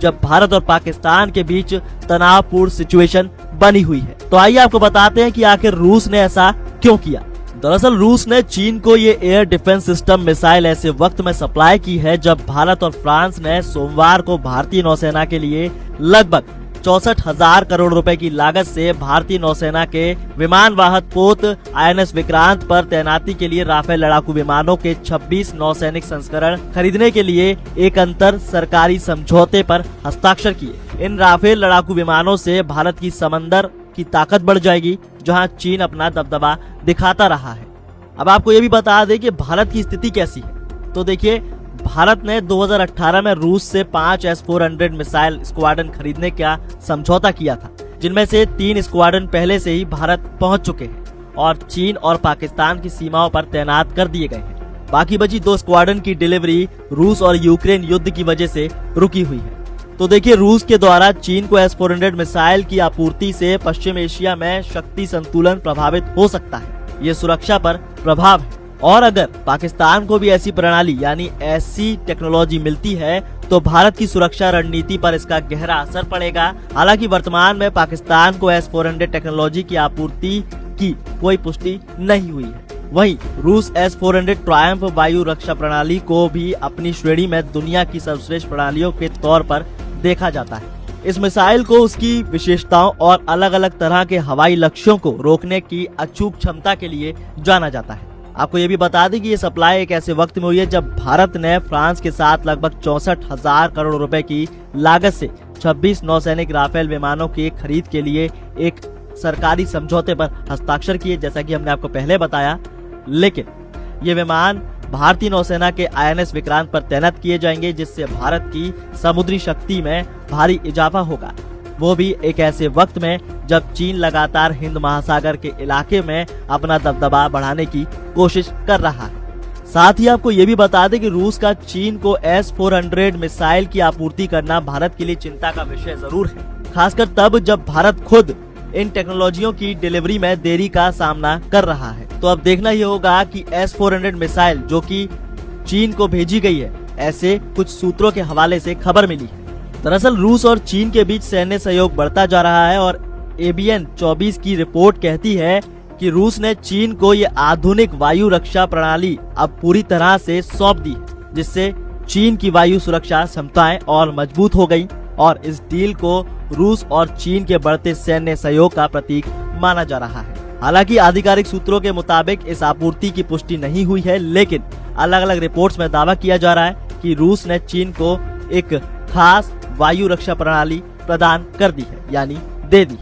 जब भारत और पाकिस्तान के बीच तनावपूर्ण सिचुएशन बनी हुई है। तो आइए आपको बताते हैं कि आखिर रूस ने ऐसा क्यों किया। दरअसल रूस ने चीन को ये एयर डिफेंस सिस्टम मिसाइल ऐसे वक्त में सप्लाई की है जब भारत और फ्रांस ने सोमवार को भारतीय नौसेना के लिए लगभग 64,000 करोड़ रुपए की लागत से भारतीय नौसेना के विमान वाहक पोत INS विक्रांत पर तैनाती के लिए राफेल लड़ाकू विमानों के 26 नौसैनिक संस्करण खरीदने के लिए एक अंतर सरकारी समझौते पर हस्ताक्षर किए। इन राफेल लड़ाकू विमानों से भारत की समंदर की ताकत बढ़ जाएगी, जहां चीन अपना दबदबा दिखाता रहा है। अब आपको ये भी बता दें कि भारत की स्थिति कैसी है। तो देखिए, भारत ने 2018 में रूस से 5 S-400 मिसाइल स्क्वाड्रन खरीदने का समझौता किया था, जिनमें से 3 स्क्वाड्रन पहले से ही भारत पहुंच चुके हैं और चीन और पाकिस्तान की सीमाओं पर तैनात कर दिए गए हैं। बाकी बची 2 स्क्वाड्रन की डिलीवरी रूस और यूक्रेन युद्ध की वजह से रुकी हुई है। तो देखिए, रूस के द्वारा चीन को S-400 मिसाइल की आपूर्ति से पश्चिम एशिया में शक्ति संतुलन प्रभावित हो सकता है। ये सुरक्षा पर प्रभाव है, और अगर पाकिस्तान को भी ऐसी प्रणाली यानी ऐसी टेक्नोलॉजी मिलती है तो भारत की सुरक्षा रणनीति पर इसका गहरा असर पड़ेगा। हालांकि वर्तमान में पाकिस्तान को S-400 टेक्नोलॉजी की आपूर्ति की कोई पुष्टि नहीं हुई है। वहीं रूस S-400 ट्रायम्फ वायु रक्षा प्रणाली को भी अपनी श्रेणी में दुनिया की सर्वश्रेष्ठ प्रणालियों के तौर पर देखा जाता है। इस मिसाइल को उसकी विशेषताओं और अलग अलग तरह के हवाई लक्ष्यों को रोकने की अचूक क्षमता के लिए जाना जाता है। आपको ये भी बता दें कि ये सप्लाई एक ऐसे वक्त में हुई है जब भारत ने फ्रांस के साथ लगभग 64,000 करोड़ रुपए की लागत से 26 नौसैनिक राफेल विमानों की खरीद के लिए एक सरकारी समझौते पर हस्ताक्षर किए, जैसा कि हमने आपको पहले बताया। लेकिन ये विमान भारतीय नौसेना के INS विक्रांत पर तैनात किए जाएंगे, जिससे भारत की समुद्री शक्ति में भारी इजाफा होगा, वो भी एक ऐसे वक्त में जब चीन लगातार हिंद महासागर के इलाके में अपना दबदबा बढ़ाने की कोशिश कर रहा है। साथ ही आपको ये भी बता दें कि रूस का चीन को S-400 मिसाइल की आपूर्ति करना भारत के लिए चिंता का विषय जरूर है, खासकर तब जब भारत खुद इन टेक्नोलॉजियों की डिलीवरी में देरी का सामना कर रहा है। तो अब देखना ही होगा कि S-400 मिसाइल जो कि चीन को भेजी गई है, ऐसे कुछ सूत्रों के हवाले से खबर मिली है। दरअसल रूस और चीन के बीच सैन्य सहयोग बढ़ता जा रहा है और ABN 24 की रिपोर्ट कहती है कि रूस ने चीन को ये आधुनिक वायु रक्षा प्रणाली अब पूरी तरह से सौंप दी, जिससे चीन की वायु सुरक्षा क्षमताएं और मजबूत हो गई और इस डील को रूस और चीन के बढ़ते सैन्य सहयोग का प्रतीक माना जा रहा है। हालांकि आधिकारिक सूत्रों के मुताबिक इस आपूर्ति की पुष्टि नहीं हुई है, लेकिन अलग अलग रिपोर्ट्स में दावा किया जा रहा है कि रूस ने चीन को एक खास वायु रक्षा प्रणाली प्रदान कर दी है, यानी दे दी है।